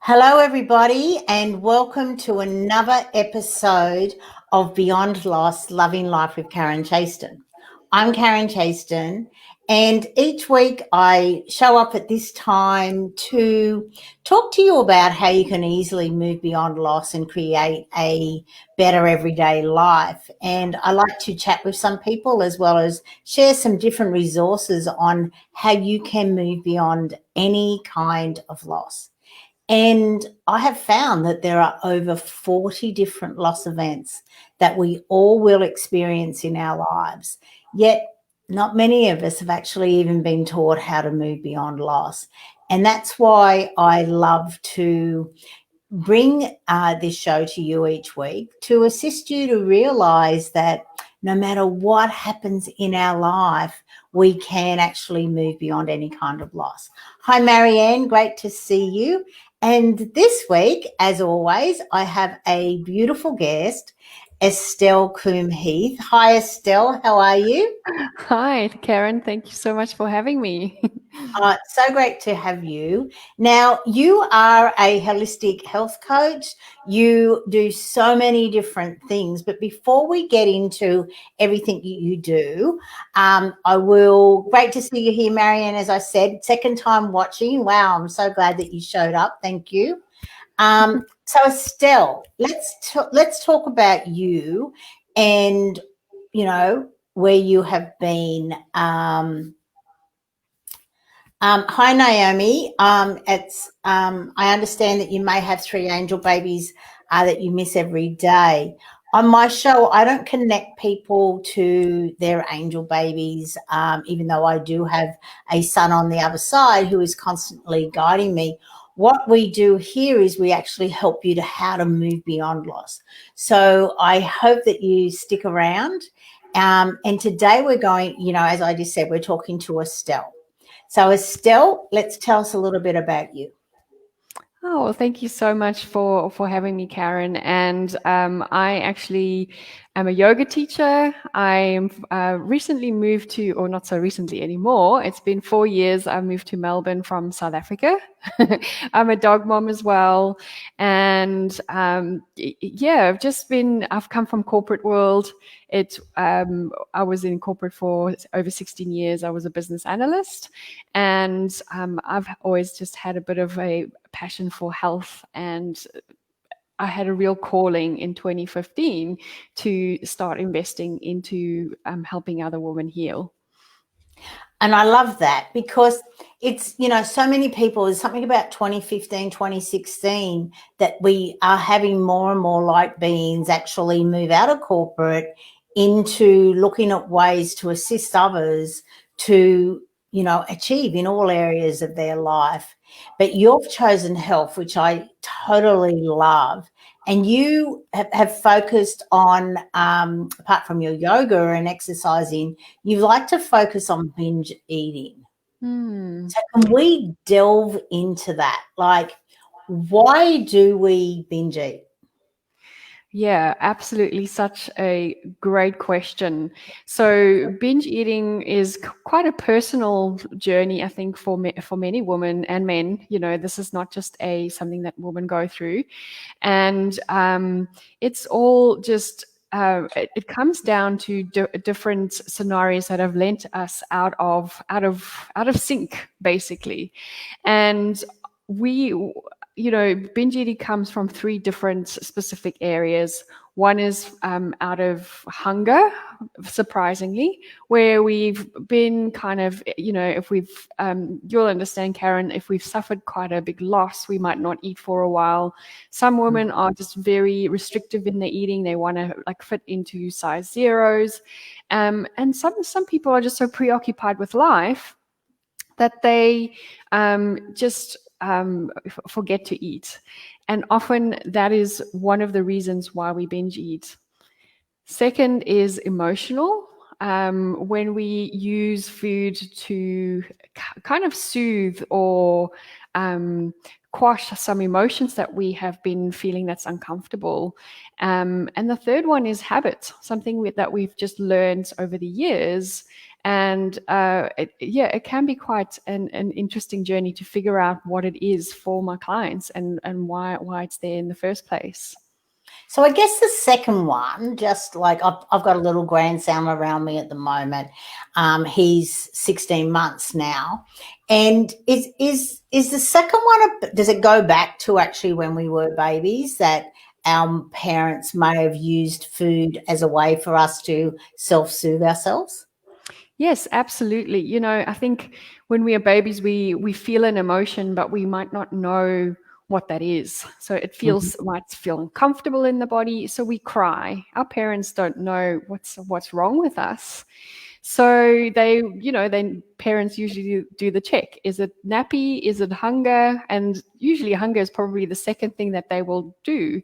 Hello, everybody, and welcome to another episode of Beyond Loss, Loving Life with Karen Chaston. I'm Karen Chaston, and each week I show up at this time to talk to you about how you can easily move beyond loss and create a better everyday life. And I like to chat with some people as well as share some different resources on how you can move beyond any kind of loss. And I have found that there are over 40 different loss events that we all will experience in our lives. Yet, not many of us have actually even been taught how to move beyond loss. And that's why I love to bring this show to you each week to assist you to realize that no matter what happens in our life, we can actually move beyond any kind of loss. Hi, Marianne. Great to see you. And this week, as always, I have a beautiful guest, Estelle Coombe-Heath. Hi, Estelle. How are you? Hi, Karen. Thank you so much for having me. So great to have you. Now, you are a holistic health coach. You do so many different things. But before we get into everything you do, great to see you here, Marianne, as I said, second time watching. Wow, I'm so glad that you showed up. Thank you. So, Estelle, let's talk about you and, where you have been. Hi, Naomi. I understand that you may have 3 angel babies that you miss every day. On my show, I don't connect people to their angel babies, even though I do have a son on the other side who is constantly guiding me. What we do here is we actually help you to how to move beyond loss. So I hope that you stick around. And today we're going, as I just said, we're talking to Estelle. So, Estelle, let's tell us a little bit about you. Oh, well, thank you so much for having me, Karen. And I actually am a yoga teacher. I recently moved to, or not so recently anymore. It's been 4 years. I moved to Melbourne from South Africa. I'm a dog mom as well, and yeah, I've come from corporate world. I was in corporate for over 16 years. I was a business analyst, and I've always just had a bit of a passion for health, and I had a real calling in 2015 to start investing into helping other women heal. And I love that because it's, so many people, there's something about 2015, 2016 that we are having more and more light beings actually move out of corporate into looking at ways to assist others to, achieve in all areas of their life. But you've chosen health, which I totally love. And you have focused on, apart from your yoga and exercising, you like to focus on binge eating. So can we delve into that? Like, why do we binge eat? Yeah, absolutely. Such a great question. So, binge eating is quite a personal journey, I think, for many women and men. This is not just something that women go through, and it's all just. It comes down to different scenarios that have lent us out of sync, basically, and we binge eating comes from 3 different specific areas. One is out of hunger, surprisingly, where we've been kind of, if we've, you'll understand, Karen, if we've suffered quite a big loss, we might not eat for a while. Some women are just very restrictive in their eating. They want to fit into size zeros. And some people are just so preoccupied with life that they just forget to eat. And often that is one of the reasons why we binge eat. Second is emotional. When we use food to kind of soothe or quash some emotions that we have been feeling that's uncomfortable. And the third one is habit, something that we've just learned over the years. And it can be quite an interesting journey to figure out what it is for my clients and why it's there in the first place. So I guess the second one, just like I've got a little grandson around me at the moment. He's 16 months now, and is the second one? Does it go back to actually when we were babies that our parents may have used food as a way for us to self-soothe ourselves? Yes, absolutely. You know, I think when we are babies, we feel an emotion, but we might not know what that is. So it might feel uncomfortable in the body. So we cry. Our parents don't know what's wrong with us. So then parents usually do the check. Is it nappy? Is it hunger? And usually hunger is probably the second thing that they will do.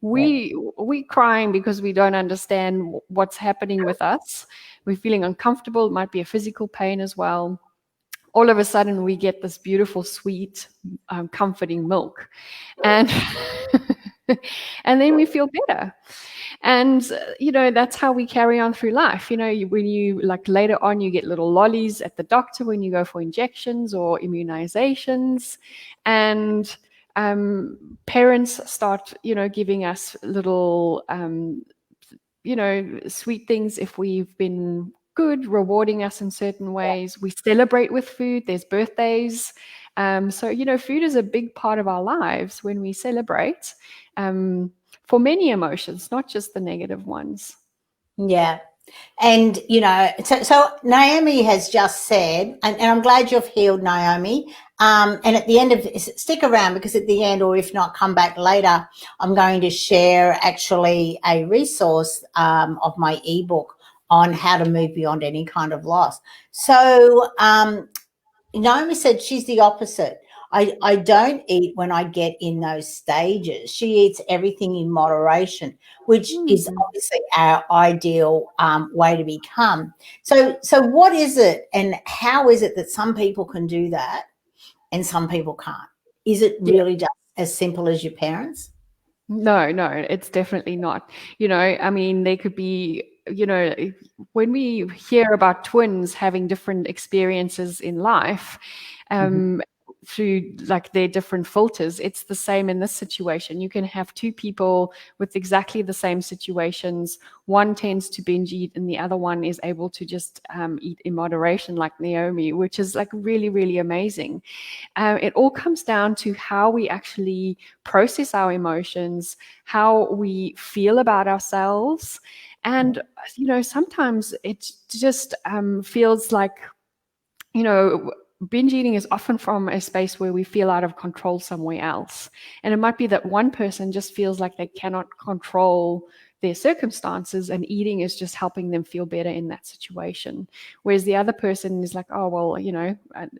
We crying because we don't understand what's happening with us. We're feeling uncomfortable. It might be a physical pain as well. All of a sudden, we get this beautiful, sweet, comforting milk, and and then we feel better. And that's how we carry on through life. When you like later on, you get little lollies at the doctor when you go for injections or immunizations, and parents start giving us little sweet things if we've been good, rewarding us in certain ways. We celebrate with food. There's birthdays. So food is a big part of our lives when we celebrate, for many emotions, not just the negative ones. Yeah. And, so Naomi has just said, and I'm glad you've healed, Naomi. And at the end of, stick around, because at the end, or if not, come back later, I'm going to share actually a resource of my ebook on how to move beyond any kind of loss. So Naomi said she's the opposite. I don't eat when I get in those stages. She eats everything in moderation, which is obviously our ideal way to become. So what is it, and how is it that some people can do that and some people can't? Is it really just as simple as your parents? No, it's definitely not. I mean, they could be, when we hear about twins having different experiences in life, through like their different filters, it's the same in this situation. You can have two people with exactly the same situations. One tends to binge eat and the other one is able to just eat in moderation, like Naomi, which is like really, really amazing. It all comes down to how we actually process our emotions, how we feel about ourselves. And, sometimes it just feels like, binge eating is often from a space where we feel out of control somewhere else. And it might be that one person just feels like they cannot control their circumstances and eating is just helping them feel better in that situation. Whereas the other person is like, oh, well,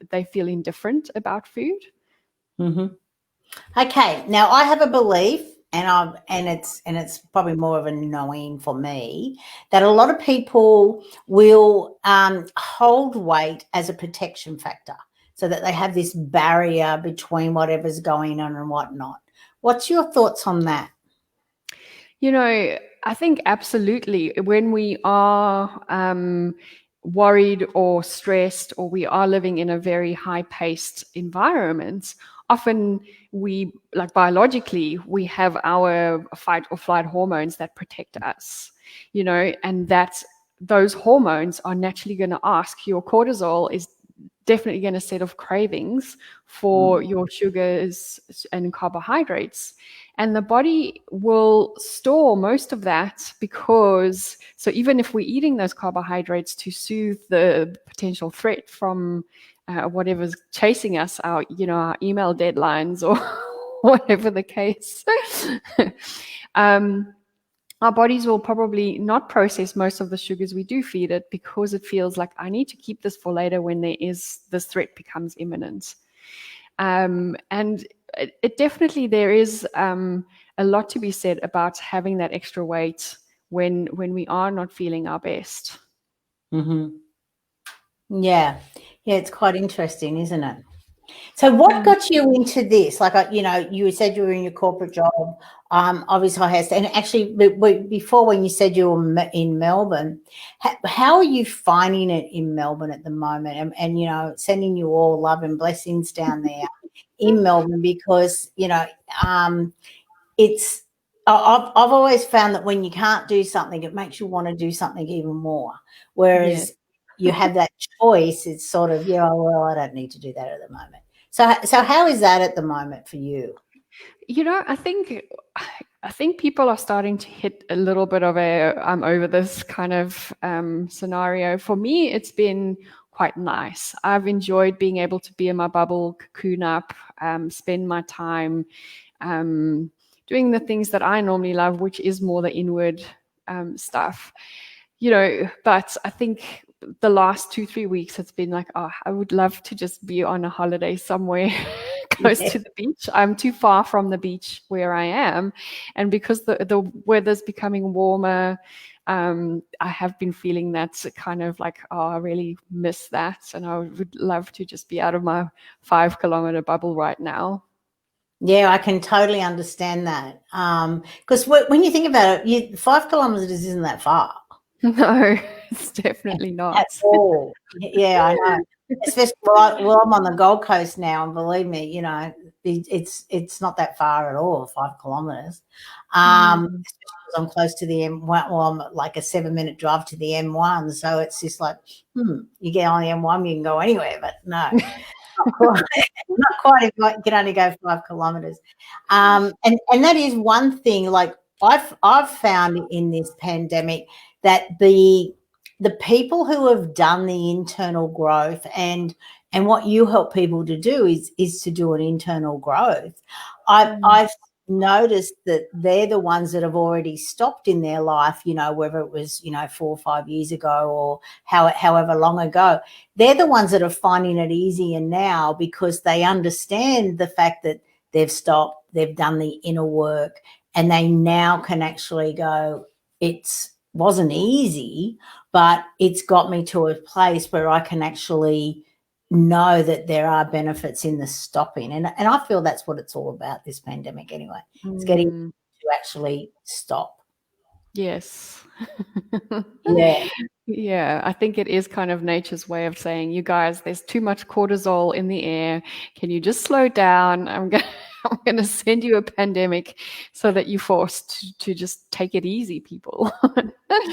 they feel indifferent about food. Okay, now I have a belief, and it's probably more of a knowing for me, that a lot of people will hold weight as a protection factor, so that they have this barrier between whatever's going on and whatnot. What's your thoughts on that? I think absolutely. When we are worried or stressed, or we are living in a very high-paced environment, often we, like biologically, we have our fight or flight hormones that protect us, and that those hormones are naturally going to ask. Your cortisol is definitely going to set off cravings for your sugars and carbohydrates. And the body will store most of that because, so even if we're eating those carbohydrates to soothe the potential threat from whatever's chasing us, our email deadlines or whatever the case, our bodies will probably not process most of the sugars we do feed it because it feels like I need to keep this for later when this threat becomes imminent. And it definitely, there is a lot to be said about having that extra weight when we are not feeling our best. Yeah, it's quite interesting, isn't it? So what got you into this? Like, you said you were in your corporate job. Obviously, I has, and actually, before when you said you were in Melbourne, how are you finding it in Melbourne at the moment? And sending you all love and blessings down there in Melbourne, because it's. I've always found that when you can't do something, it makes you want to do something even more. Yeah. Whereas you have that choice, it's sort of, well, I don't need to do that at the moment. So how is that at the moment for you? I think people are starting to hit a little bit of a I'm over this kind of scenario. For me, it's been quite nice. I've enjoyed being able to be in my bubble, cocoon up, spend my time doing the things that I normally love, which is more the inward stuff. But I think the last 2-3 weeks it's been like, oh, I would love to just be on a holiday somewhere close Yeah. to the beach. I'm too far from the beach where I am, and because the weather's becoming warmer, I have been feeling that kind of like, oh, I really miss that, and I would love to just be out of my 5 kilometer bubble right now. Yeah, I can totally understand that. Because when you think about it, 5 kilometers isn't that far No, it's definitely at not. all. Yeah, I know. Especially, well, I'm on the Gold Coast now, and believe me, it's not that far at all, 5 kilometers. Mm. Especially 'cause I'm close to the M1. Well, I'm like a 7-minute drive to the M1, so it's just like, you get on the M1, you can go anywhere, but no. Not quite. Not quite if you can only go 5 kilometers. And that is one thing, like, I've found in this pandemic that the people who have done the internal growth, and what you help people to do is to do an internal growth. I've noticed that they're the ones that have already stopped in their life, whether it was 4 or 5 years ago, or however long ago. They're the ones that are finding it easier now, because they understand the fact that they've stopped, they've done the inner work, and they now can actually go, it wasn't easy, but it's got me to a place where I can actually know that there are benefits in the stopping. And I feel that's what it's all about, this pandemic anyway. It's getting Mm. to actually stop. Yes. Yeah. Yeah, I think it is kind of nature's way of saying, you guys, there's too much cortisol in the air. Can you just slow down? I'm gonna send you a pandemic so that you're forced to just take it easy, people.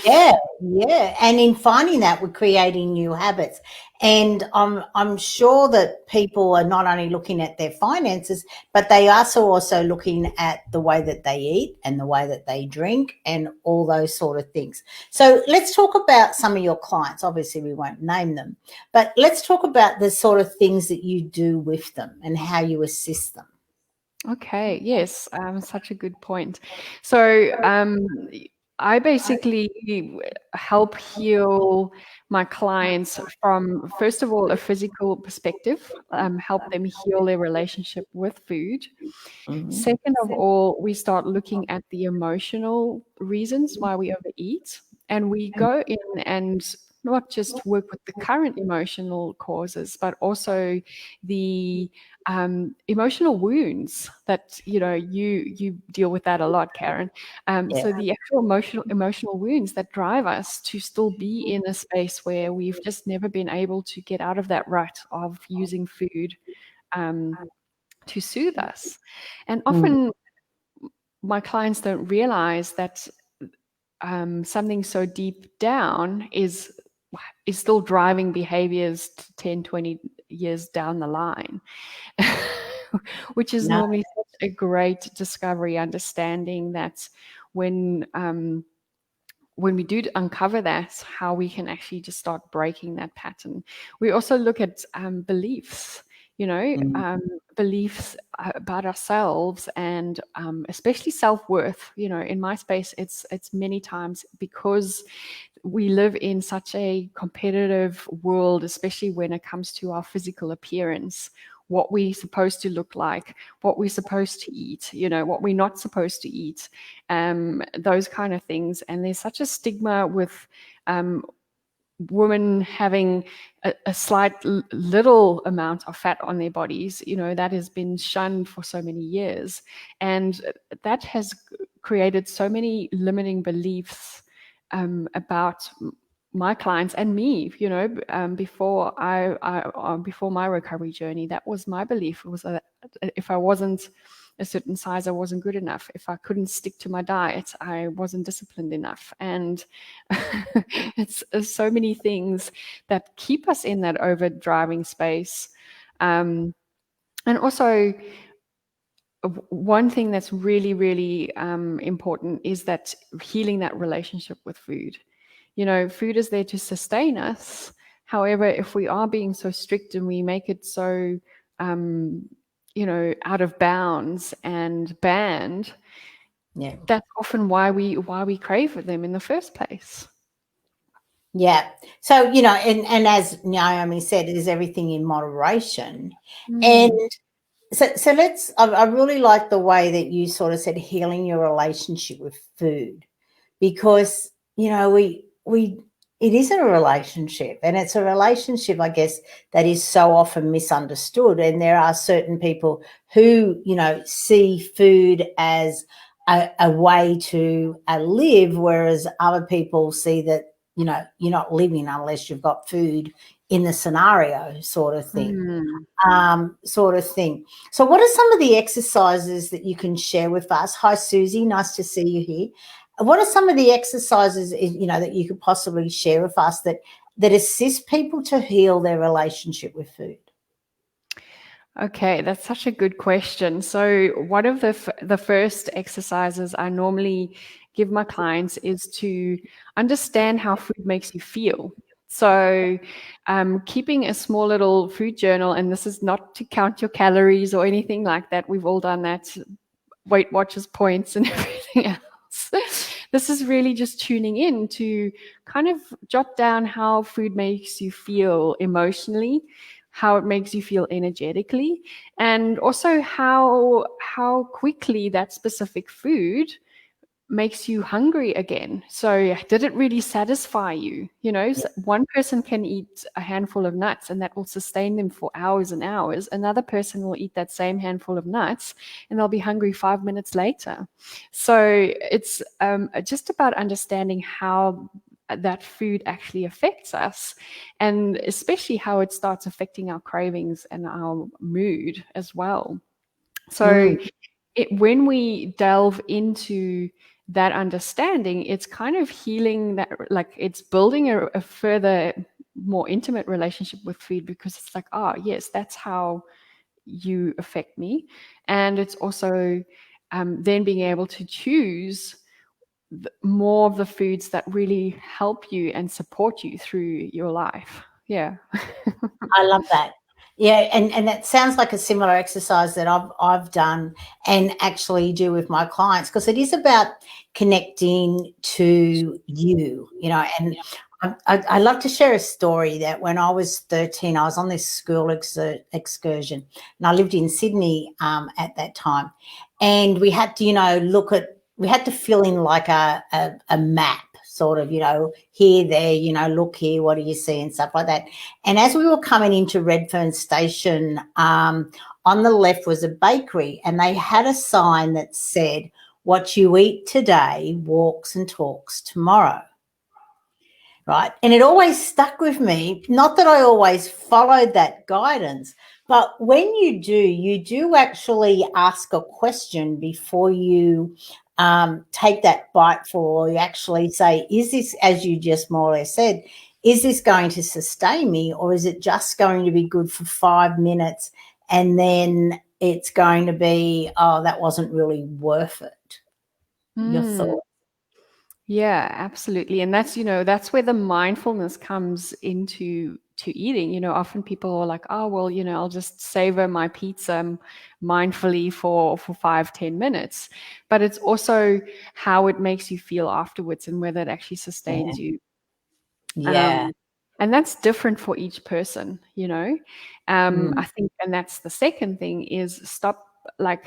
Yeah, yeah, and in finding that, we're creating new habits, and I'm sure that people are not only looking at their finances, but they are also looking at the way that they eat and the way that they drink and all those sort of things. So let's talk about some of your clients. Obviously, we won't name them, but let's talk about the sort of things that you do with them and how you assist them. Okay, yes, such a good point. So, I basically help heal my clients from, first of all, a physical perspective, help them heal their relationship with food. Mhm. Second of all, we start looking at the emotional reasons why we overeat, and we go in and not just work with the current emotional causes, but also the emotional wounds that you deal with that a lot, Karen. Yeah, So the actual emotional wounds that drive us to still be in a space where we've just never been able to get out of that rut of using food um, to soothe us. And mm, often my clients don't realize that something so deep down is still driving behaviors 10, 20 years down the line, which is no, normally such a great discovery, understanding that when when we do uncover that, how we can actually just start breaking that pattern. We also look at beliefs, mm, beliefs about ourselves, and especially self-worth. In my space, it's many times because we live in such a competitive world, especially when it comes to our physical appearance, what we're supposed to look like, what we're supposed to eat, what we're not supposed to eat, those kind of things. And there's such a stigma with women having a slight little amount of fat on their bodies, that has been shunned for so many years. And that has created so many limiting beliefs about my clients and me, before before my recovery journey. That was my belief. It was that if I wasn't a certain size, I wasn't good enough. If I couldn't stick to my diet, I wasn't disciplined enough. And it's so many things that keep us in that overdriving space. And also, one thing that's really, really important is that healing that relationship with food. Food is there to sustain us. However, if we are being so strict and we make it so, out of bounds and banned, that's often why we crave them in the first place. Yeah. So, and as Naomi said, it is everything in moderation. And so I really like the way that you sort of said healing your relationship with food, because, it is a relationship, and it's a relationship, I guess, that is so often misunderstood. And there are certain people who, see food as a way to live, whereas other people see that, you're not living unless you've got food in the scenario, sort of thing. So what are some of the exercises that you can share with us? Hi, Susie. Nice to see you here. What are some of the exercises, that you could possibly share with us that assist people to heal their relationship with food? Okay, that's such a good question. So one of the first exercises I normally give my clients is to understand how food makes you feel. So keeping a small little food journal, and this is not to count your calories or anything like that. We've all done that, Weight Watchers points and everything else. This is really just tuning in to kind of jot down how food makes you feel emotionally, how it makes you feel energetically, and also how quickly that specific food makes you hungry again. So did it really satisfy you? So one person can eat a handful of nuts and that will sustain them for hours and hours. Another person will eat that same handful of nuts and they'll be hungry 5 minutes later. So it's just about understanding how that food actually affects us, and especially how it starts affecting our cravings and our mood as well. So when we delve into that understanding, it's kind of healing that, like it's building a further, more intimate relationship with food, because it's like, yes, that's how you affect me. And it's also then being able to choose more of the foods that really help you and support you through your life. Yeah. I love that. Yeah, and that sounds like a similar exercise that I've done and actually do with my clients, because it is about connecting to you, and I love to share a story that when I was 13, I was on this school excursion, and I lived in Sydney at that time, and we had to, we had to fill in like a map, sort of, here, there, look here, what do you see, and stuff like that. And as we were coming into Redfern Station, on the left was a bakery, and they had a sign that said, "What you eat today walks and talks tomorrow." Right. And it always stuck with me. Not that I always followed that guidance, but when you do actually ask a question before you take that bite for, or you actually say, is this, as you just more or less said, is this going to sustain me, or is it just going to be good for 5 minutes and then it's going to be, that wasn't really worth it? Your thought? Yeah, absolutely. And that's where the mindfulness comes into eating. Often people are like, oh, well, I'll just savor my pizza mindfully for 5-10 minutes. But it's also how it makes you feel afterwards and whether it actually sustains you. Yeah. And that's different for each person, I think, and that's the second thing, is stop, like,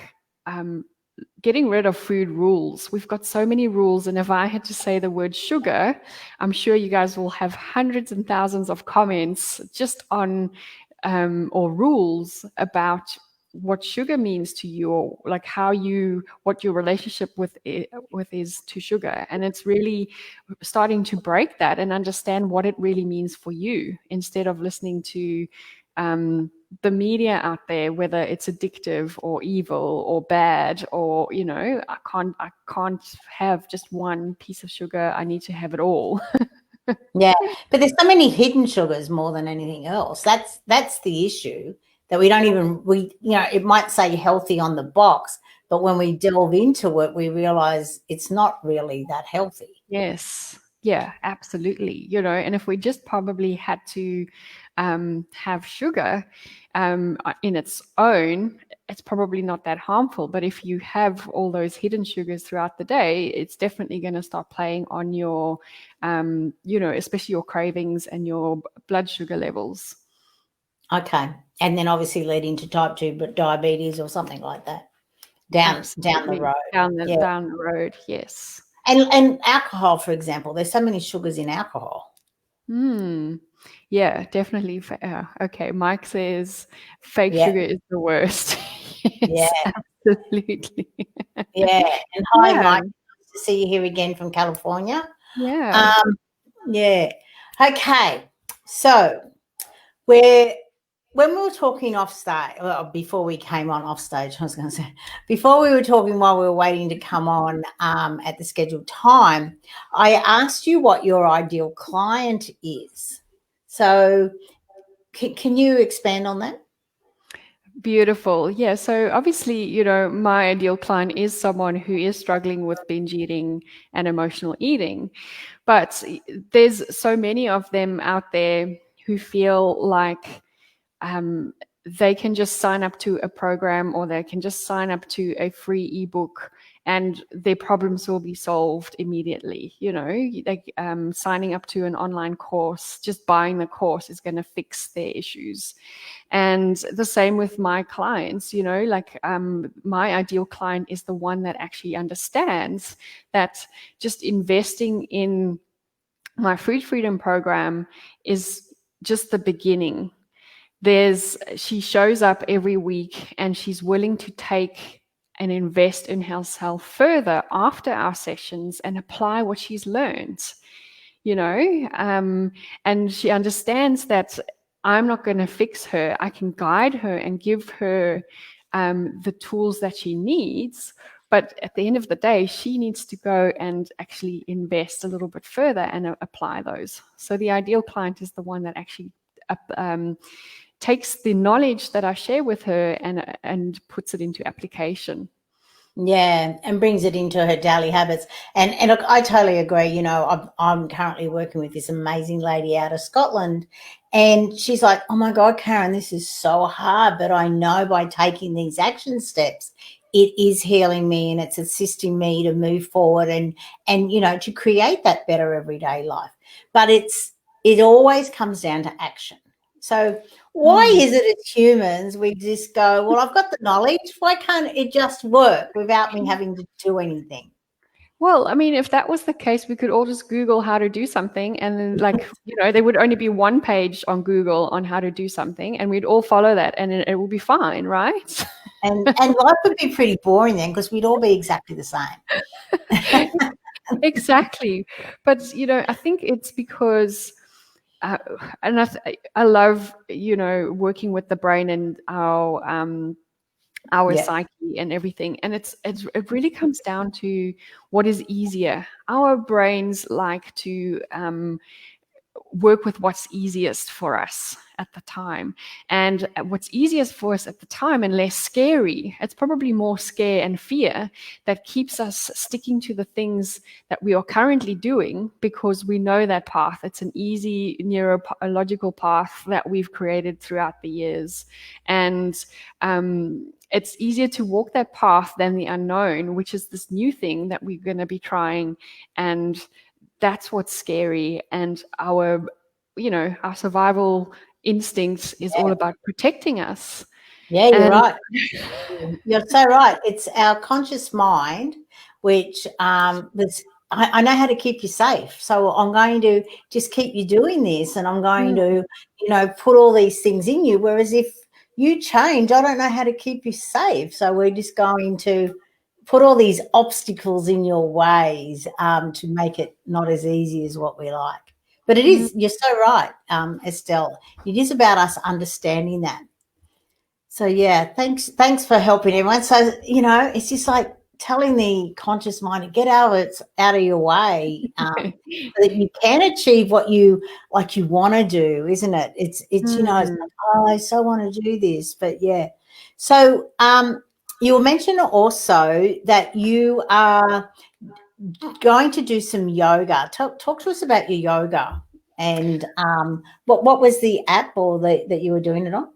getting rid of food rules. We've got so many rules, and if I had to say the word sugar, I'm sure you guys will have hundreds and thousands of comments just on or rules about what sugar means to you, or like what your relationship with is to sugar. And it's really starting to break that and understand what it really means for you, instead of listening to the media out there, whether it's addictive or evil or bad, or I can't have just one piece of sugar, I need to have it all. Yeah, but there's so many hidden sugars more than anything else. That's the issue, that we don't even, it might say healthy on the box, but when we delve into it, we realize it's not really that healthy. Yes. Yeah, absolutely. And if we just probably had to have sugar in its own, it's probably not that harmful. But if you have all those hidden sugars throughout the day, it's definitely going to start playing on your, especially your cravings and your blood sugar levels. Okay. And then obviously leading to type 2 diabetes or something like that down the road. Down the road, yes. And alcohol, for example, there's so many sugars in alcohol. Yeah, definitely. Okay, Mike says fake sugar is the worst. Yes, absolutely. Yeah. And hi, Mike. Nice to see you here again from California. Yeah. Yeah. Okay. So when we were talking off stage, well, before we came on off stage, I was going to say, before we were talking while we were waiting to come on at the scheduled time, I asked you what your ideal client is. So can you expand on that? Beautiful. Yeah. So obviously, my ideal client is someone who is struggling with binge eating and emotional eating. But there's so many of them out there who feel like they can just sign up to a program, or they can just sign up to a free ebook, and their problems will be solved immediately. Like signing up to an online course, just buying the course is going to fix their issues. And the same with my clients, like my ideal client is the one that actually understands that just investing in my food freedom program is just the beginning. She shows up every week, and she's willing to take and invest in herself further after our sessions and apply what she's learned, and she understands that I'm not going to fix her. I can guide her and give her the tools that she needs. But at the end of the day, she needs to go and actually invest a little bit further and apply those. So the ideal client is the one that actually takes the knowledge that I share with her and puts it into application. Yeah, and brings it into her daily habits. And look, I totally agree. I'm currently working with this amazing lady out of Scotland, and she's like, "Oh my God, Karen, this is so hard, but I know by taking these action steps, it is healing me and it's assisting me to move forward and to create that better everyday life." But it always comes down to action. So why is it as humans we just go, well, I've got the knowledge, why can't it just work without me having to do anything? Well, I mean, if that was the case, we could all just Google how to do something, and then there would only be one page on Google on how to do something, and we'd all follow that, and it will be fine, right? And life would be pretty boring then, because we'd all be exactly the same. Exactly. But, I think it's because and I love, working with the brain and our psyche and everything. And it really comes down to what is easier. Our brains like to work with what's easiest for us at the time. And what's easiest for us at the time and less scary, it's probably more scare and fear that keeps us sticking to the things that we are currently doing, because we know that path. It's an easy neurological path that we've created throughout the years. And it's easier to walk that path than the unknown, which is this new thing that we're going to be trying. And that's what's scary. And our survival instincts is all about protecting us. Yeah, you're And right. You're so right. It's our conscious mind, which I know how to keep you safe. So I'm going to just keep you doing this, and I'm going to, put all these things in you. Whereas if you change, I don't know how to keep you safe. So we're just going to put all these obstacles in your ways to make it not as easy as what we like. But it mm, is, you're so right, Estelle. It is about us understanding that. So yeah, thanks for helping everyone. So it's just like telling the conscious mind to get out of your way, so that you can achieve what you want to do, isn't it? It's it's mm. like, oh, I so want to do this, but yeah. So you mentioned also that you are going to do some yoga. Talk to us about your yoga, and what was the app or that you were doing it on?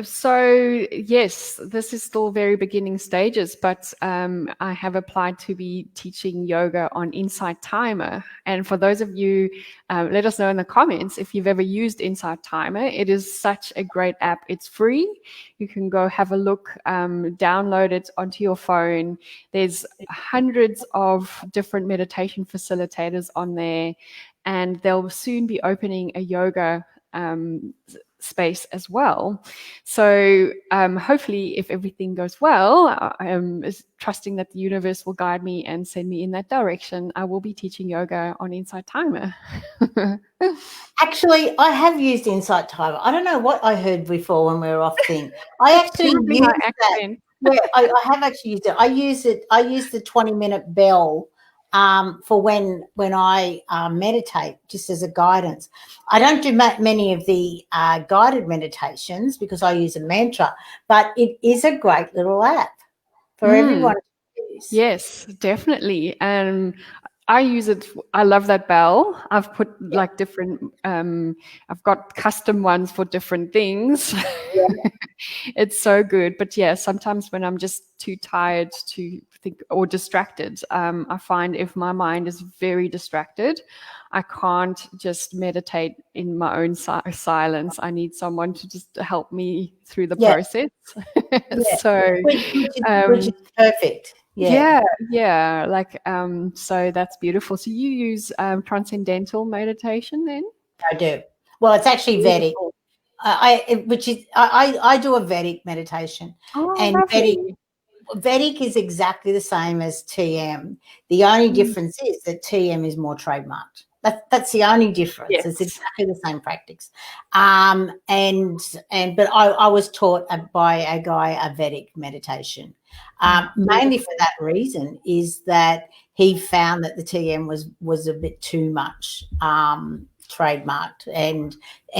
So yes, this is still very beginning stages, but I have applied to be teaching yoga on Insight Timer. And for those of you, let us know in the comments if you've ever used Insight Timer. It is such a great app. It's free. You can go have a look, download it onto your phone. There's hundreds of different meditation facilitators on there, and they'll soon be opening a yoga space as well. So hopefully, if everything goes well, I am trusting that the universe will guide me and send me in that direction. I will be teaching yoga on Insight Timer. Actually, I have used Insight Timer. I don't know what I heard before when we were off thing. I It's actually probably my used that. accent. Yeah, I have actually used it. I use it. I use the 20-minute bell for when I meditate, just as a guidance. I don't do many of the guided meditations because I use a mantra, but it is a great little app for Mm. everyone to use. Yes, definitely. And I use it. I love that bell. I've put Yeah, like different, I've got custom ones for different things. yeah, It's so good. But yeah, sometimes when I'm just too tired to think or distracted, I find if my mind is very distracted, I can't just meditate in my own silence. I need someone to just help me through the yeah, process. yeah. So, Which is perfect. Yeah. yeah, yeah, like so that's beautiful. So you use transcendental meditation then? I do. Well, it's actually Vedic. Beautiful. Which is I do a Vedic meditation, Oh, and lovely. Vedic is exactly the same as TM. The only Mm, difference is that TM is more trademarked. That's the only difference. It's yes. exactly the same practice. But I was taught by a guy a Vedic meditation. Oh, Mainly for beautiful. that reason is that he found that the TM was a bit too much trademarked, and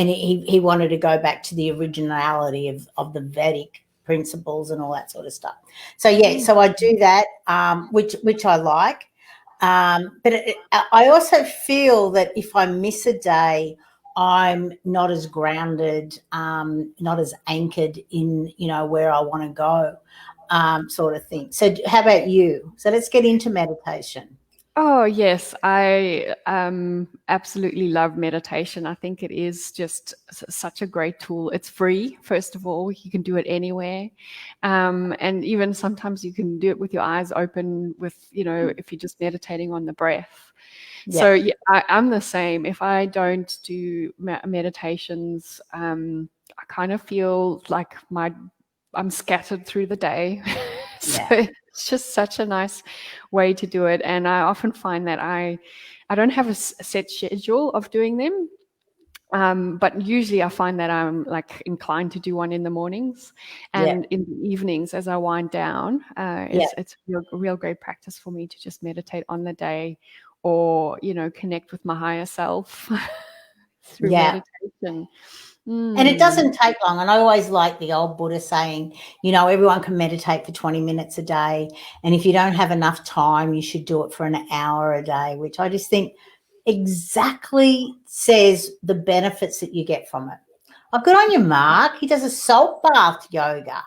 he wanted to go back to the originality of the Vedic principles and all that sort of stuff. So yeah, Mm. so I do that, which I like. But I also feel that if I miss a day, I'm not as grounded, not as anchored in where I want to go, sort of thing. So how about you? So let's get into meditation. Oh, yes, I absolutely love meditation. I think it is just such a great tool. It's free, first of all. You can do it anywhere. And even sometimes you can do it with your eyes open, with, if you're just meditating on the breath. So, Yeah, yeah, I'm the same. If I don't do meditations, I kind of feel like I'm scattered through the day. So yeah, it's just such a nice way to do it. And I often find that I don't have a set schedule of doing them. But usually I find that I'm like inclined to do one in the mornings, yeah, and in the evenings as I wind down. yeah, It's real great practice for me to just meditate on the day, or connect with my higher self through yeah. meditation. And it Mm. doesn't take long. And I always like the old Buddha saying, everyone can meditate for 20 minutes a day. And if you don't have enough time, you should do it for an hour a day, which I just think exactly says the benefits that you get from it. Oh, good on you, Mark. He does a salt bath yoga.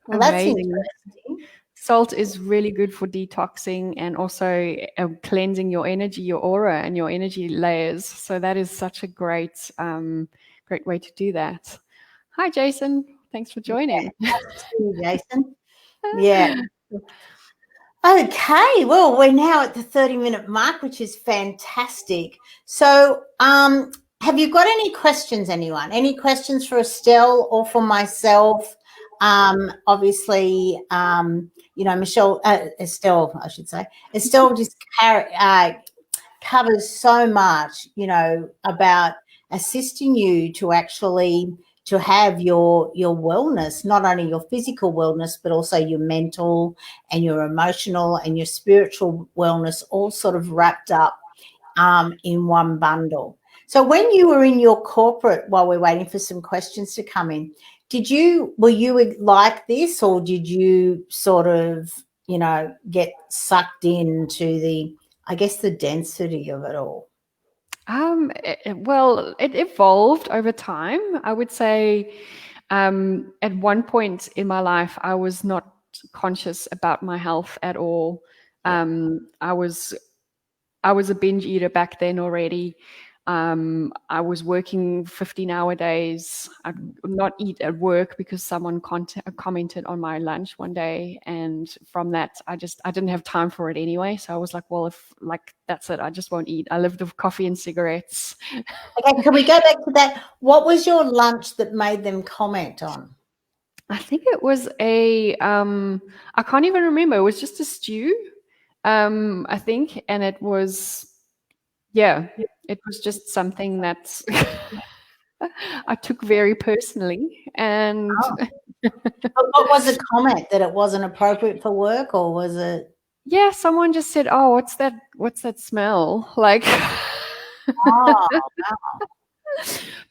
Well, that's Amazing. interesting. Salt is really good for detoxing and also cleansing your energy, your aura, and your energy layers. So that is such a great way to do that. Hi, Jason. Thanks for joining. Nice to see you, Jason. Yeah. Okay, well, we're now at the 30-minute mark, which is fantastic. So, have you got any questions, anyone? Any questions for Estelle or for myself? Obviously, Michelle, Estelle, I should say. Estelle just covers so much, about assisting you to actually to have your wellness, not only your physical wellness, but also your mental and your emotional and your spiritual wellness, all sort of wrapped up in one bundle. So when you were in your corporate, while we're waiting for some questions to come in, were you like this, or did you sort of, get sucked into the density of it all? Well, it evolved over time. I would say at one point in my life, I was not conscious about my health at all. I was a binge eater back then already. I was working 15-hour days. I would not eat at work because someone commented on my lunch one day, and from that, I didn't have time for it anyway. So I was like, well, if that's it, I just won't eat. I lived off coffee and cigarettes. Okay, can we go back to that? What was your lunch that made them comment on? I think it was I can't even remember. It was just a stew, I think, and it was. Yeah, it was just something that I took very personally. And But what was the comment? That it wasn't appropriate for work, or was it? yeah, someone just said, "Oh, what's that smell?" Like, Oh,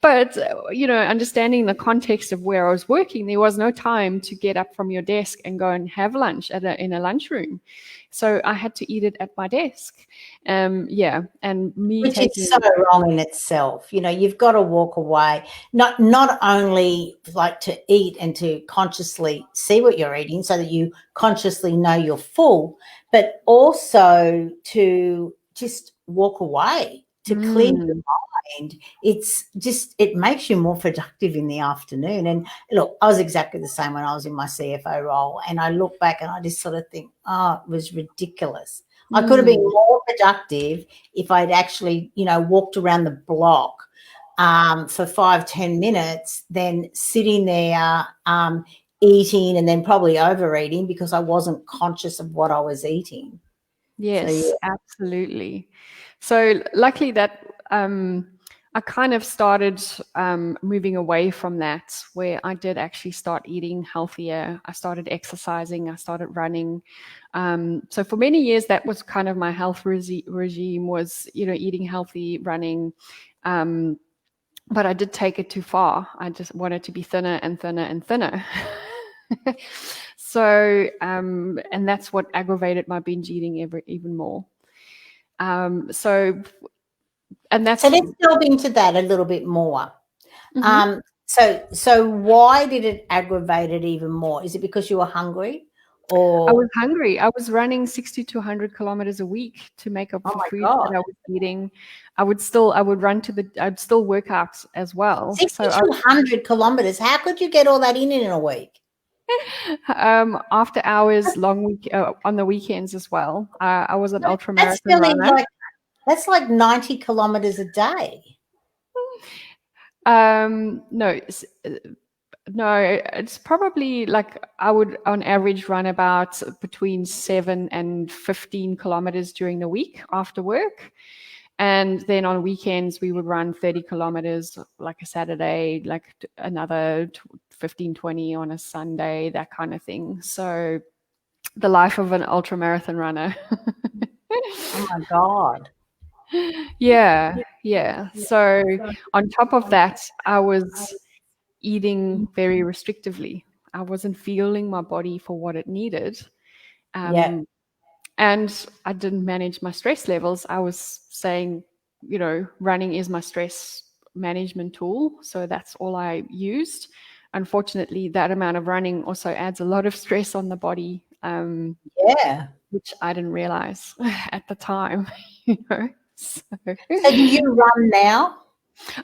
but understanding the context of where I was working, there was no time to get up from your desk and go and have lunch in a lunchroom. So I had to eat it at my desk. And me which taking is so wrong in itself. You've got to walk away, not only like to eat and to consciously see what you're eating so that you consciously know you're full, but also to just walk away, to clear your mind. It makes you more productive in the afternoon. And look, I was exactly the same when I was in my CFO role, and I look back and I just sort of think, oh, it was ridiculous. I could have been more productive if I'd actually, walked around the block for 5-10 minutes than sitting there eating and then probably overeating because I wasn't conscious of what I was eating. Yes, So, yeah. absolutely. So luckily that I kind of started moving away from that, where I did actually start eating healthier. I started exercising. I started running. So for many years, that was kind of my health regime was, eating healthy, running. But I did take it too far. I just wanted to be thinner and thinner and thinner. So, and that's what aggravated my binge eating even more. So let's delve into that a little bit more. So why did it aggravate it even more? Is it because you were hungry? Or I was hungry. I was running 60 to 100 kilometers a week to make up for food that I was eating. I'd still work out as well. 60 to 100 kilometers. How could you get all that in a week? After hours, long week on the weekends as well. I was an ultramarathon runner. That's like 90 kilometers a day. No, it's probably like I would on average run about between 7 and 15 kilometers during the week after work. And then on weekends, we would run 30 kilometers like a Saturday, like another 15, 20 on a Sunday, that kind of thing. So the life of an ultramarathon runner. Oh my God. Yeah. So on top of that, I was eating very restrictively. I wasn't fueling my body for what it needed. And I didn't manage my stress levels. I was saying, running is my stress management tool. So that's all I used. Unfortunately, that amount of running also adds a lot of stress on the body. Which I didn't realize at the time, So do you run now?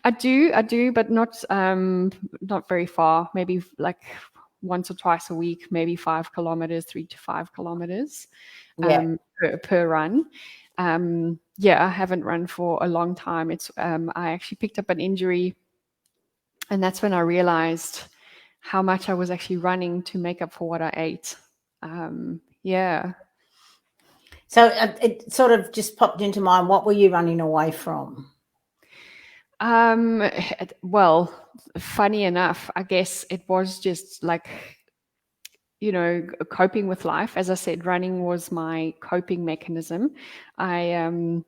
I do, but not very far. Maybe like once or twice a week, maybe 5 kilometers, 3 to 5 kilometers Yeah. per run. Yeah, I haven't run for a long time. I actually picked up an injury, and that's when I realized how much I was actually running to make up for what I ate. Yeah. So it sort of just popped into mind. What were you running away from? Well, funny enough, I guess it was just like, coping with life. As I said, running was my coping mechanism. And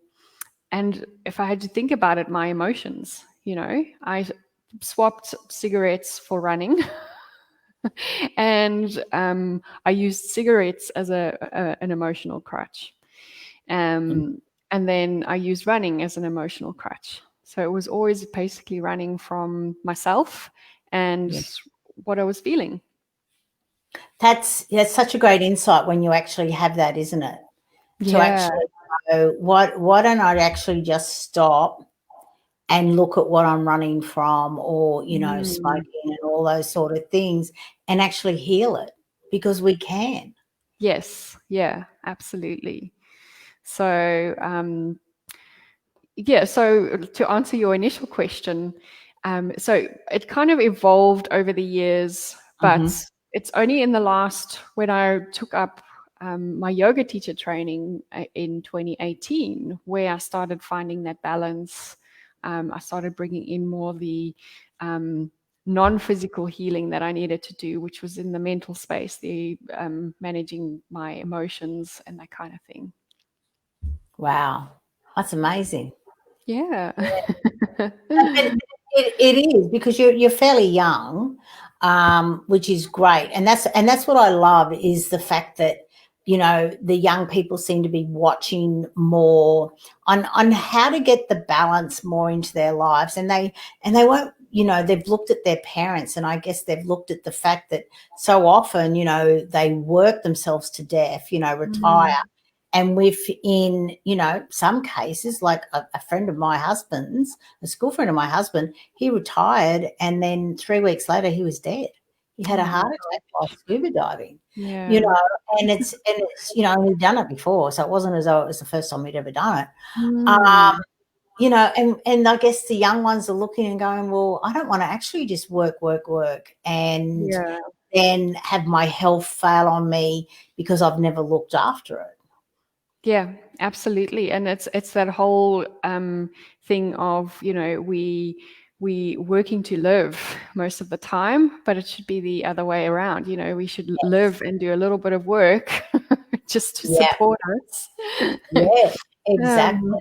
if I had to think about it, my emotions, I swapped cigarettes for running. And I used cigarettes as an emotional crutch. And then I used running as an emotional crutch. So it was always basically running from myself and what I was feeling. That's such a great insight when you actually have that, isn't it? To Yeah. actually go, why don't I actually just stop and look at what I'm running from, or, smoking and all those sort of things, and actually heal it, because we can. Yes. Yeah, absolutely. So, so to answer your initial question, so it kind of evolved over the years, but it's only in the last, when I took up my yoga teacher training in 2018, where I started finding that balance. I started bringing in more the non-physical healing that I needed to do, which was in the mental space, the managing my emotions and that kind of thing. Wow, that's amazing. Yeah. It is, because you're fairly young, which is great, and that's what I love, is the fact that the young people seem to be watching more on how to get the balance more into their lives, and they won't. They've looked at their parents, and I guess they've looked at the fact that so often they work themselves to death, retire. And in, some cases, like a friend of my husband's, a school friend of my husband, he retired, and then 3 weeks later he was dead. He had a heart attack while scuba diving. Yeah. And it's he'd done it before, so it wasn't as though it was the first time he'd ever done it. Mm. And I guess the young ones are looking and going, well, I don't want to actually just work, and Yeah. then have my health fail on me because I've never looked after it. Yeah, absolutely. And it's that whole thing of, we working to live most of the time, but it should be the other way around. We should live and do a little bit of work just to Yeah. support us. Yeah, exactly.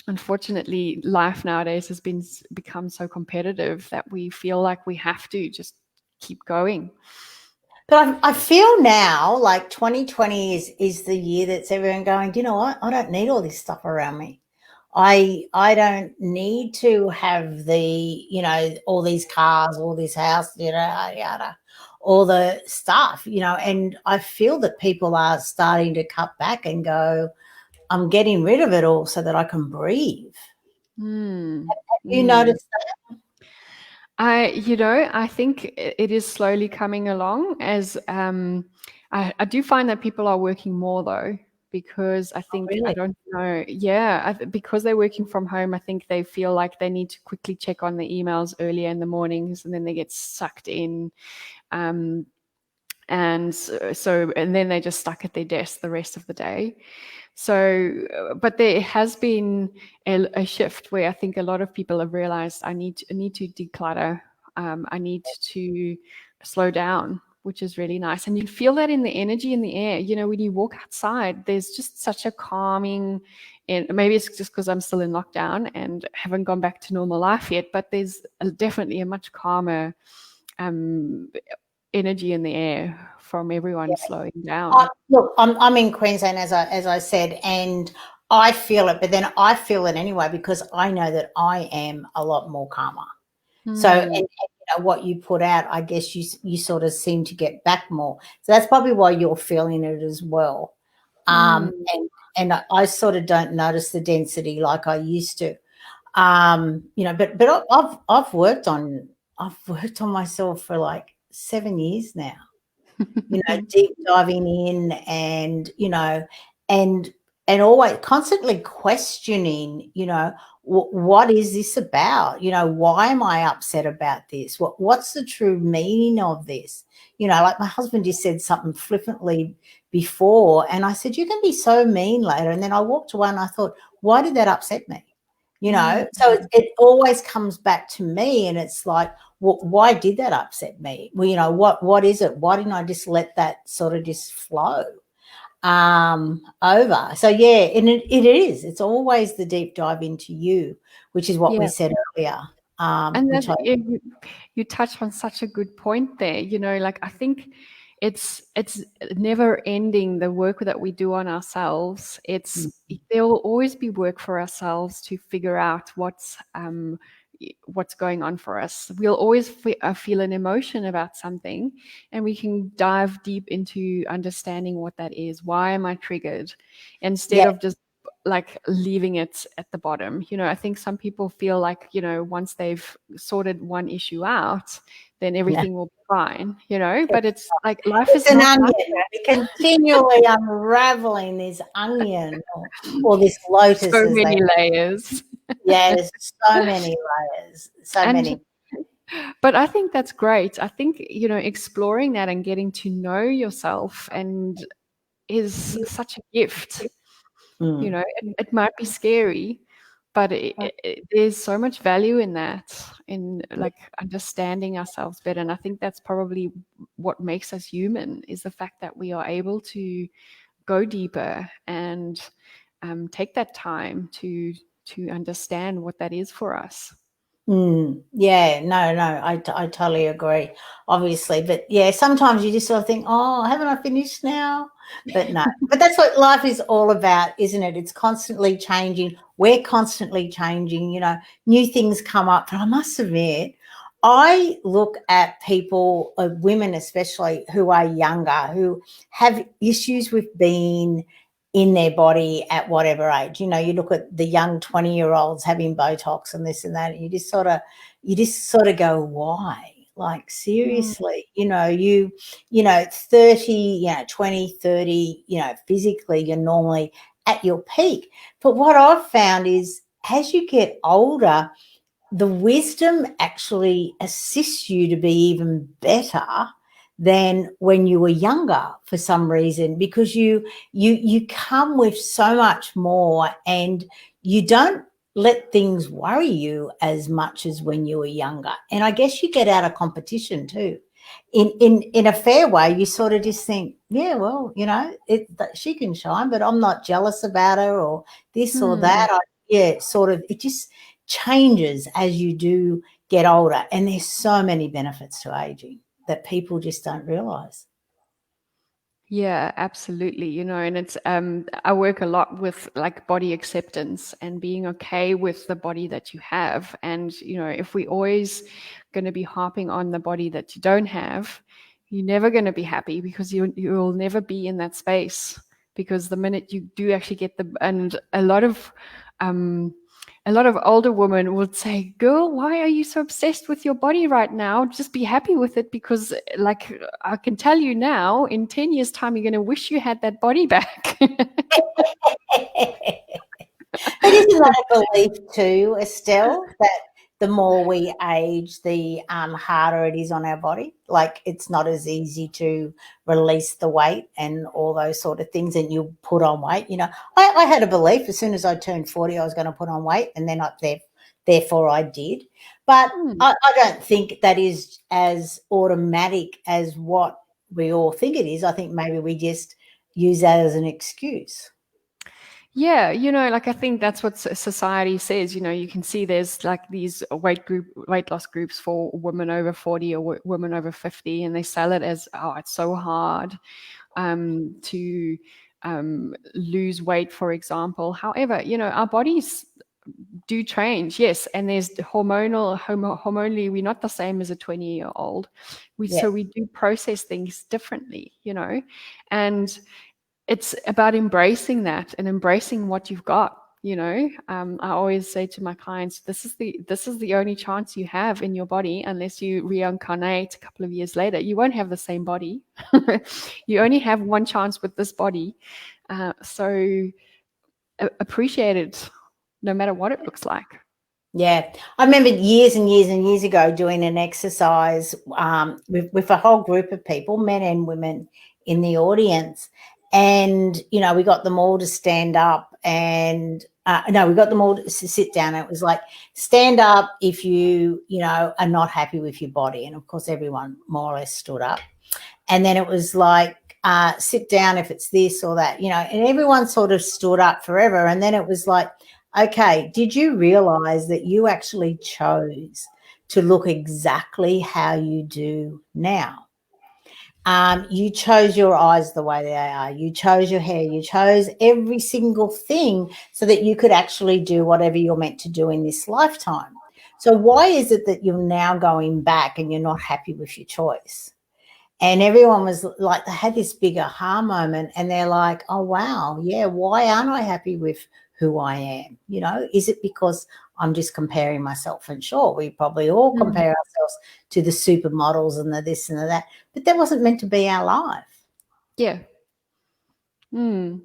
Unfortunately, life nowadays has become so competitive that we feel like we have to just keep going. But I feel now like 2020 is the year that's everyone going, you know what? I don't need all this stuff around me. I don't need to have all these cars, all this house, yada, all the stuff, and I feel that people are starting to cut back and go, I'm getting rid of it all so that I can breathe. Have you noticed that? I think it is slowly coming along, as I do find that people are working more though, because I think, I Really? don't know, yeah, because they're working from home, I think they feel like they need to quickly check on the emails earlier in the mornings, and then they get sucked in. And then they're just stuck at their desk the rest of the day. So, but there has been a shift where I think a lot of people have realized I need to declutter. I need to slow down, which is really nice. And you feel that in the energy in the air. When you walk outside, there's just such a calming, and maybe it's just because I'm still in lockdown and haven't gone back to normal life yet, but there's definitely a much calmer energy in the air from everyone slowing down. Look, I'm in Queensland, as I said, and I feel it, but then I feel it anyway because I know that I am a lot more calmer. So, and what you put out, I guess you sort of seem to get back more. So that's probably why you're feeling it as well. And I sort of don't notice the density like I used to. But I've worked on myself for like 7 years now. Deep diving in, and and always constantly questioning, what is this about? Why am I upset about this? What's the true meaning of this? Like my husband just said something flippantly before, and I said, "You can be so mean later." And then I walked away and I thought, why did that upset me? So it always comes back to me, and it's like, why did that upset me? Well, what is it? Why didn't I just let that sort of just flow over? So yeah, and it is. It's always the deep dive into you, which is what we Yeah. said earlier. And Which that you touched on such a good point there. Like I think it's never ending, the work that we do on ourselves. There will always be work for ourselves to figure out what's going on for us. We'll always feel an emotion about something, and we can dive deep into understanding what that is. Why am I triggered? Instead of just like leaving it at the bottom. I think some people feel like, once they've sorted one issue out, then everything will be fine, but it's like life is an not onion. like that. We're continually unraveling this onion, or this lotus, So as they many layers. there's so many layers, so And many. but I think that's great. I think, exploring that and getting to know yourself and is such a gift. It might be scary, but there's so much value in that, in like understanding ourselves better. And I think that's probably what makes us human, is the fact that we are able to go deeper and take that time to understand what that is for us. Yeah, no, I totally agree, obviously. But yeah, sometimes you just sort of think, oh, haven't I finished now? But no, but that's what life is all about, isn't it? It's constantly changing. We're constantly changing, new things come up. But I must admit, I look at people, women especially, who are younger, who have issues with being in their body at whatever age. You look at the young 20-year-olds having Botox and this and that, and you just sort of go, why? Like, seriously, you 30, 20, 30, physically you're normally at your peak. But what I've found is, as you get older, the wisdom actually assists you to be even better than when you were younger, for some reason, because you come with so much more, and you don't let things worry you as much as when you were younger. And I guess you get out of competition too. In a fair way, you sort of just think, yeah, well, she can shine, but I'm not jealous about her, or this or that. It just changes as you do get older. And there's so many benefits to aging that people just don't realize. Yeah, absolutely. And it's I work a lot with like body acceptance and being okay with the body that you have. And if we always going to be harping on the body that you don't have, you're never going to be happy, because you'll never be in that space. Because the minute you do actually get and a lot of older women would say, girl, why are you so obsessed with your body right now? Just be happy with it, because like I can tell you now, in 10 years time, you're going to wish you had that body back. But isn't that a belief too, Estelle, that the more we age, the harder it is on our body? Like, it's not as easy to release the weight and all those sort of things, and you put on weight. I had a belief as soon as I turned 40, I was going to put on weight, and then therefore I did. But I don't think that is as automatic as what we all think it is. I think maybe we just use that as an excuse. Yeah, like I think that's what society says. You can see there's like these weight loss groups for women over 40 or women over 50, and they sell it as, oh, it's so hard to lose weight, for example. However, our bodies do change, yes, and there's hormonally, we're not the same as a 20-year-old. So we do process things differently, and it's about embracing that and embracing what you've got. I always say to my clients, this is the only chance you have in your body, unless you reincarnate a couple of years later. You won't have the same body. You only have one chance with this body. So appreciate it, no matter what it looks like. Yeah, I remember years and years and years ago doing an exercise with a whole group of people, men and women in the audience. And, we got them all to stand up and no, we got them all to sit down. It was like, stand up if you are not happy with your body. And of course, everyone more or less stood up. And then it was like, sit down if it's this or that, and everyone sort of stood up forever. And then it was like, okay, did you realize that you actually chose to look exactly how you do now? You chose your eyes the way they are. You chose your hair. You chose every single thing so that you could actually do whatever you're meant to do in this lifetime. So why is it that you're now going back and you're not happy with your choice? And everyone was like, they had this big aha moment and they're like, oh, wow, yeah, why aren't I happy with who I am? Is it because I'm just comparing myself? And sure, we probably all compare ourselves to the supermodels and the this and the that, but that wasn't meant to be our life. Yeah. And,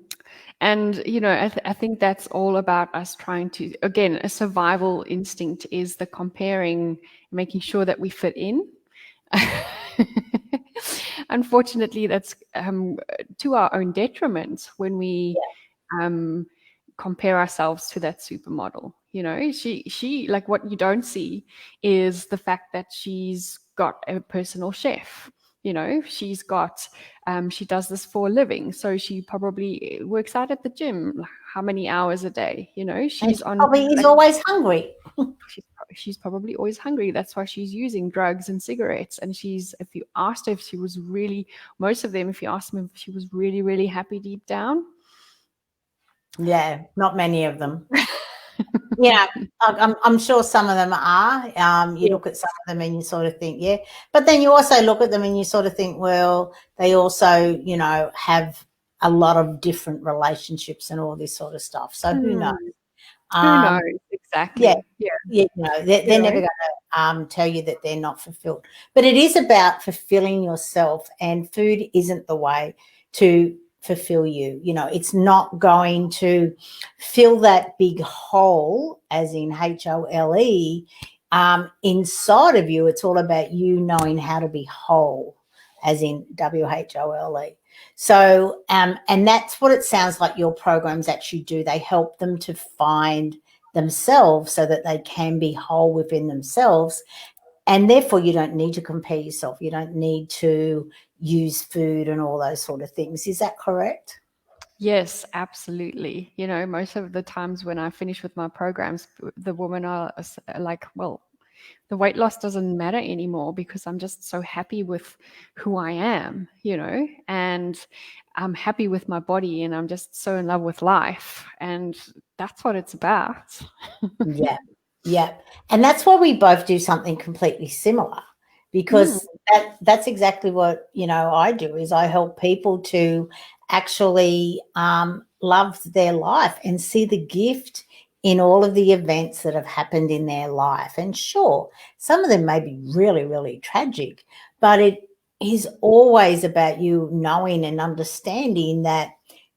I think that's all about us trying to, again, a survival instinct is the comparing, making sure that we fit in. Unfortunately, that's to our own detriment when we compare ourselves to that supermodel. She like, what you don't see is the fact that she's got a personal chef. She's got she does this for a living, so she probably works out at the gym how many hours a day. She's on, probably is always hungry. she's probably always hungry. That's why she's using drugs and cigarettes. And if you asked her if she was really, most of them, if you asked them if she was really, really happy deep down. Yeah, not many of them. I'm sure some of them are. You look at some of them and you sort of think, yeah. But then you also look at them and you sort of think, well, they also, have a lot of different relationships and all this sort of stuff. So who knows? Who knows? Exactly. Yeah. They're never going to tell you that they're not fulfilled. But it is about fulfilling yourself, and food isn't the way to fulfill you. It's not going to fill that big hole, as in HOLE, inside of you. It's all about you knowing how to be whole, as in WHOLE. So, and that's what it sounds like your programs actually do. They help them to find themselves so that they can be whole within themselves. And therefore, you don't need to compare yourself. You don't need to use food and all those sort of things. Is that correct? Yes, absolutely. Most of the times when I finish with my programs, the women are like, well, the weight loss doesn't matter anymore because I'm just so happy with who I am, and I'm happy with my body and I'm just so in love with life. And that's what it's about. Yeah. And that's why we both do something completely similar, because that's exactly what, I do is I help people to actually love their life and see the gift in all of the events that have happened in their life. And sure, some of them may be really, really tragic, but it is always about you knowing and understanding that,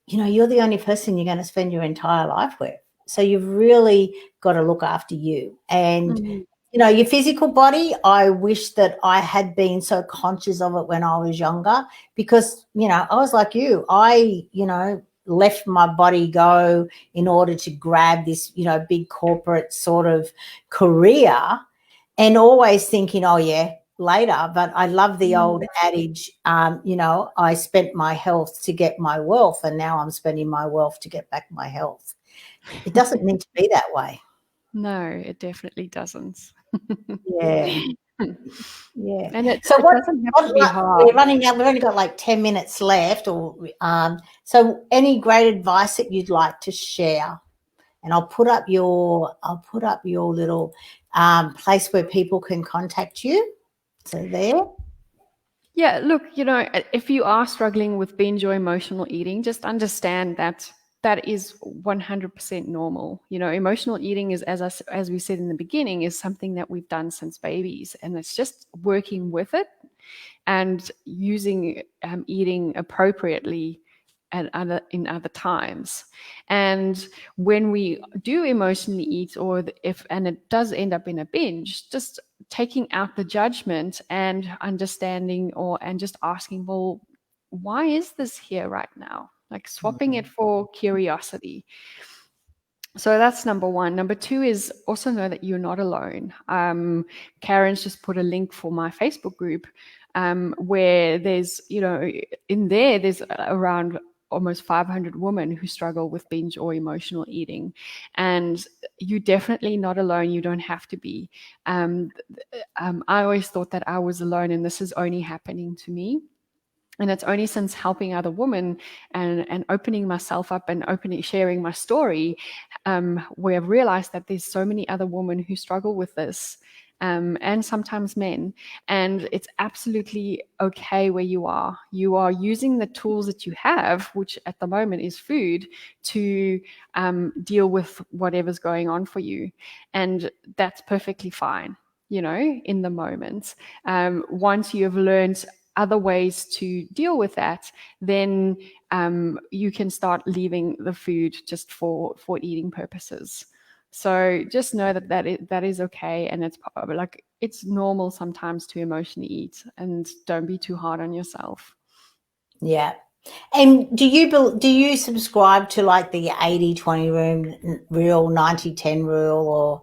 you're the only person you're going to spend your entire life with. So you've really got to look after you. And, your physical body, I wish that I had been so conscious of it when I was younger, because, I was like you. I, left my body go in order to grab this, big corporate sort of career, and always thinking, oh, yeah, later. But I love the old adage, I spent my health to get my wealth, and now I'm spending my wealth to get back my health. It doesn't need to be that way. No, it definitely doesn't. Yeah. Yeah. And it So doesn't have to be hard. we're running out. We've only got like 10 minutes left. So any great advice that you'd like to share? And I'll put up your little place where people can contact you. So there. Yeah, look, if you are struggling with binge or emotional eating, just understand that that is 100% normal. Emotional eating is, as we said in the beginning, is something that we've done since babies, and it's just working with it and using eating appropriately in other times. And when we do emotionally eat, and it does end up in a binge, just taking out the judgment and understanding, and just asking, well, why is this here right now? Like swapping it for curiosity. So that's number one. Number two is also know that you're not alone. Karen's just put a link for my Facebook group, where there's, there's around almost 500 women who struggle with binge or emotional eating. And you're definitely not alone. You don't have to be. I always thought that I was alone, and this is only happening to me. And it's only since helping other women and opening myself up and sharing my story, where I've realized that there's so many other women who struggle with this, and sometimes men. And it's absolutely okay where you are. You are using the tools that you have, which at the moment is food, to deal with whatever's going on for you. And that's perfectly fine, in the moment. Once you have learned other ways to deal with that, then you can start leaving the food just for eating purposes. So just know that is okay, and it's normal sometimes to emotionally eat, and don't be too hard on yourself. Yeah. And do you subscribe to like the 80-20 rule, 90-10 rule, or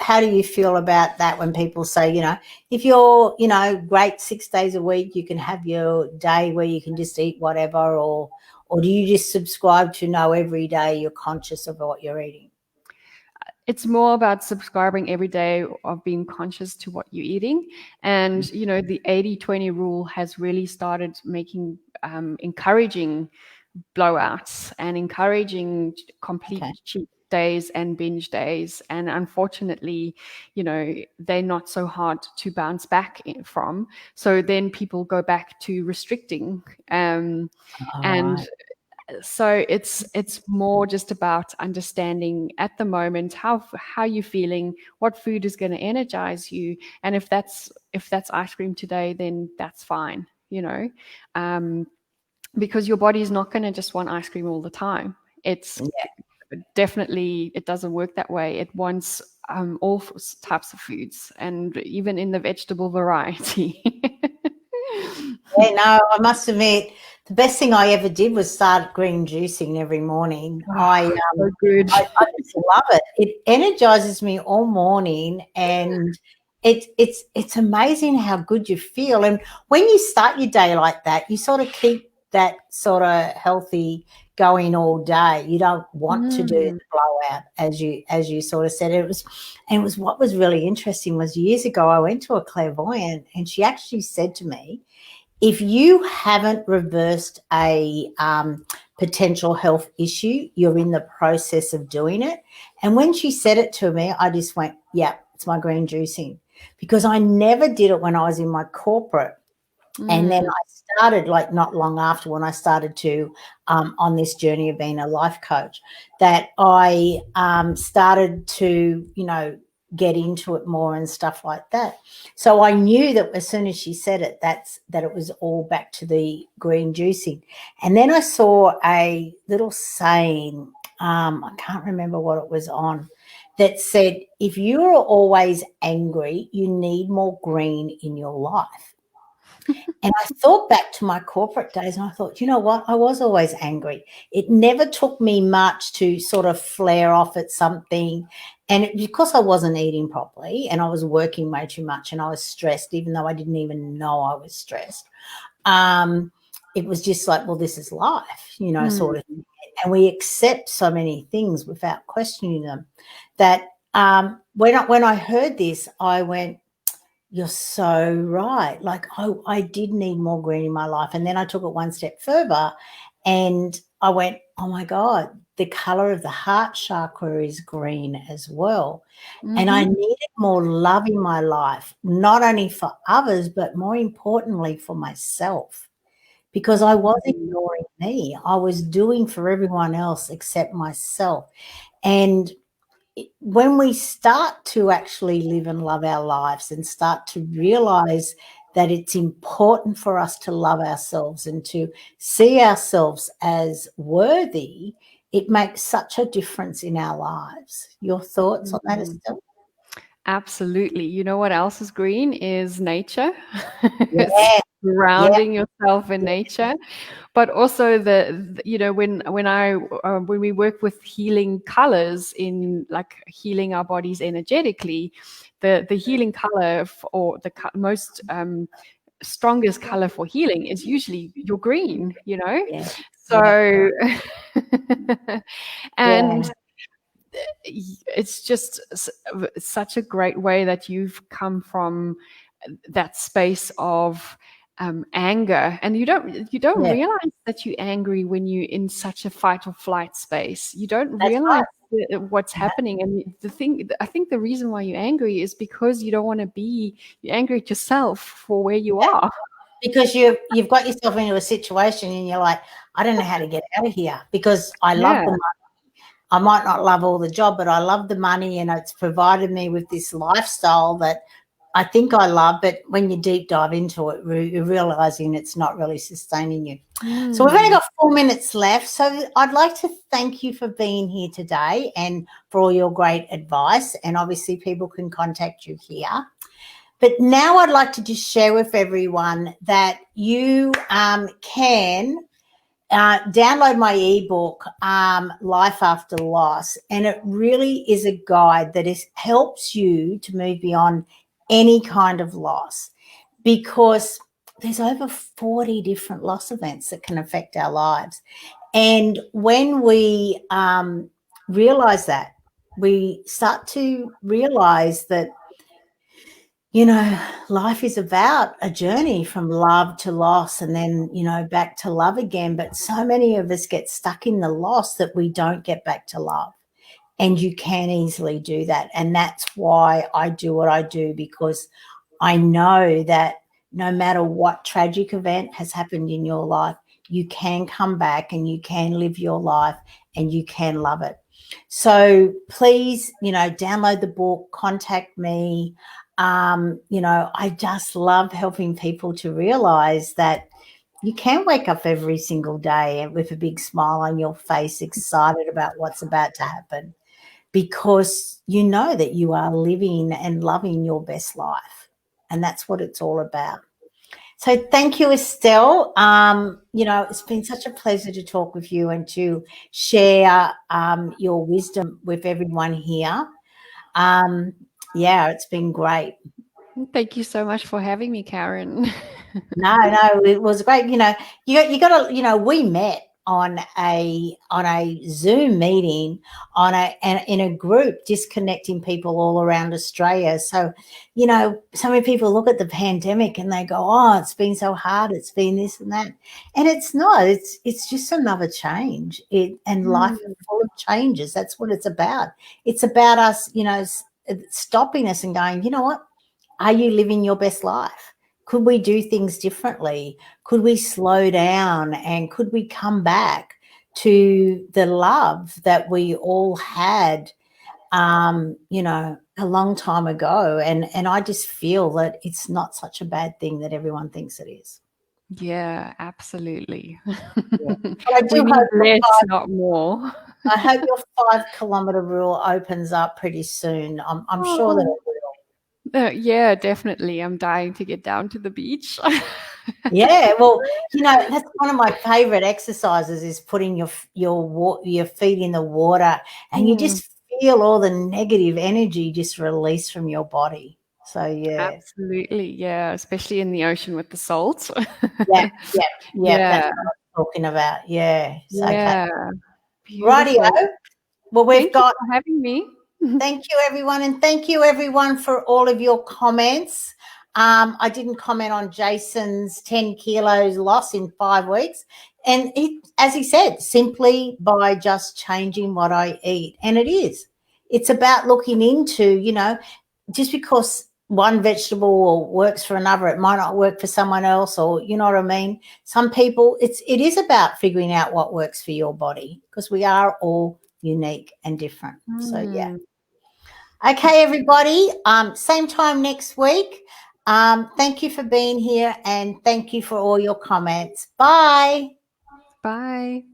how do you feel about that when people say, if you're, great 6 days a week, you can have your day where you can just eat whatever, or do you just subscribe to know every day you're conscious of what you're eating? It's more about subscribing every day, of being conscious to what you're eating. And, the 80-20 rule has really started encouraging blowouts and encouraging complete cheat days and binge days. And unfortunately, they're not so hard to bounce back from. So then people go back to restricting. And so it's more just about understanding at the moment how you're feeling, what food is going to energize you, and if that's ice cream today, then that's fine, because your body is not going to just want ice cream all the time. It's definitely, it doesn't work that way. It wants all types of foods, and even in the vegetable variety. Yeah, no, I must admit, the best thing I ever did was start green juicing every morning. So good. I just love it. It energizes me all morning, and it's amazing how good you feel. And when you start your day like that, you sort of keep that sort of healthy going all day. You don't want to do the blowout, as you sort of said. It was what was really interesting was years ago I went to a clairvoyant, and she actually said to me, if you haven't reversed a potential health issue, you're in the process of doing it. And when she said it to me, I just went, yeah, it's my green juicing, because I never did it when I was in my corporate. And then I started, like, not long after, when I started to on this journey of being a life coach, that I started to, get into it more and stuff like that. So I knew that as soon as she said it, that it was all back to the green juicing. And then I saw a little saying, I can't remember what it was on, that said, if you're always angry, you need more green in your life. And I thought back to my corporate days, and I thought, you know what? I was always angry. It never took me much to sort of flare off at something. And because I wasn't eating properly and I was working way too much and I was stressed, even though I didn't even know I was stressed, it was just like, well, this is life, sort of thing. And we accept so many things without questioning them, that when I heard this, I went, you're so right. Like, I did need more green in my life. And then I took it one step further, and I went, oh my God, the color of the heart chakra is green as well. And I needed more love in my life, not only for others, but more importantly for myself, because I was ignoring me. I was doing for everyone else except myself. And when we start to actually live and love our lives and start to realize that it's important for us to love ourselves and to see ourselves as worthy, it makes such a difference in our lives. Your thoughts on that, Estelle? Absolutely. You know what else is green is nature. It's Yeah, yeah, grounding yourself in nature, but also when we work with healing colors in like healing our bodies energetically, the healing color or the most strongest color for healing is usually your green. yeah, yeah, So yeah, and it's just such a great way that you've come from that space of anger, and you don't yeah. realize that you're angry when you're in such a fight or flight space. You don't That's realize right. what's happening, and I think the reason why you're angry is because you don't want to be. You're angry at yourself for where you Yeah, are. because you've got yourself into a situation and you're like, I don't know how to get out of here because I love Yeah. the I might not love all the job, but I love the money and it's provided me with this lifestyle that I think I love. But when you deep dive into it, you're realizing it's not really sustaining you. So we've only Mm. got 4 minutes left. So I'd like to thank you for being here today and for all your great advice. And obviously, people can contact you here. But now I'd like to just share with everyone that you can download my ebook, Life After Loss, and it really is a guide that helps you to move beyond any kind of loss, because there's over 40 different loss events that can affect our lives. And when we realize that, we start to realize that life is about a journey from love to loss and then, back to love again. But so many of us get stuck in the loss that we don't get back to love. And you can easily do that. And that's why I do what I do, because I know that no matter what tragic event has happened in your life, you can come back and you can live your life and you can love it. So please, download the book, contact me. I just love helping people to realize that you can wake up every single day with a big smile on your face, excited about what's about to happen, because you know that you are living and loving your best life. And that's what it's all about. So thank you, Estelle. It's been such a pleasure to talk with you and to share your wisdom with everyone here. It's been great. Thank you so much for having me, Karen. No, it was great. You got to, we met on a Zoom meeting and in a group, just connecting people all around Australia. So, so many people look at the pandemic and they go, "Oh, it's been so hard. It's been this and that," and it's not. It's just another change. And life is full of changes. That's what it's about. It's about us, stopping us and going, you know what? Are you living your best life? Could we do things differently? Could we slow down and could we come back to the love that we all had, a long time ago? And I just feel that it's not such a bad thing that everyone thinks it is. Yeah, absolutely. Yeah. But I We do need hope less, not more. I hope your 5 kilometre rule opens up pretty soon. I'm sure that Oh, it will. yeah, definitely. I'm dying to get down to the beach. Yeah, well, that's one of my favorite exercises is putting your feet in the water, and you Mm, just feel all the negative energy just release from your body. So yeah, absolutely. Yeah, especially in the ocean with the salt. yeah, yeah, yeah. That's Yeah, what I'm talking about. Yeah. So okay, yeah. rightio. Beautiful. Well, we've Thank you got. for having me. Thank you, everyone, and thank you, everyone, for all of your comments. I didn't comment on Jason's 10 kilos loss in 5 weeks. And as he said, simply by just changing what I eat. And it's about looking into, just because one vegetable works for another, it might not work for someone else, or you know what I mean. Some people, it is about figuring out what works for your body, because we are all unique and different. So yeah. Okay, everybody. Same time next week. Thank you for being here, and thank you for all your comments. Bye. Bye.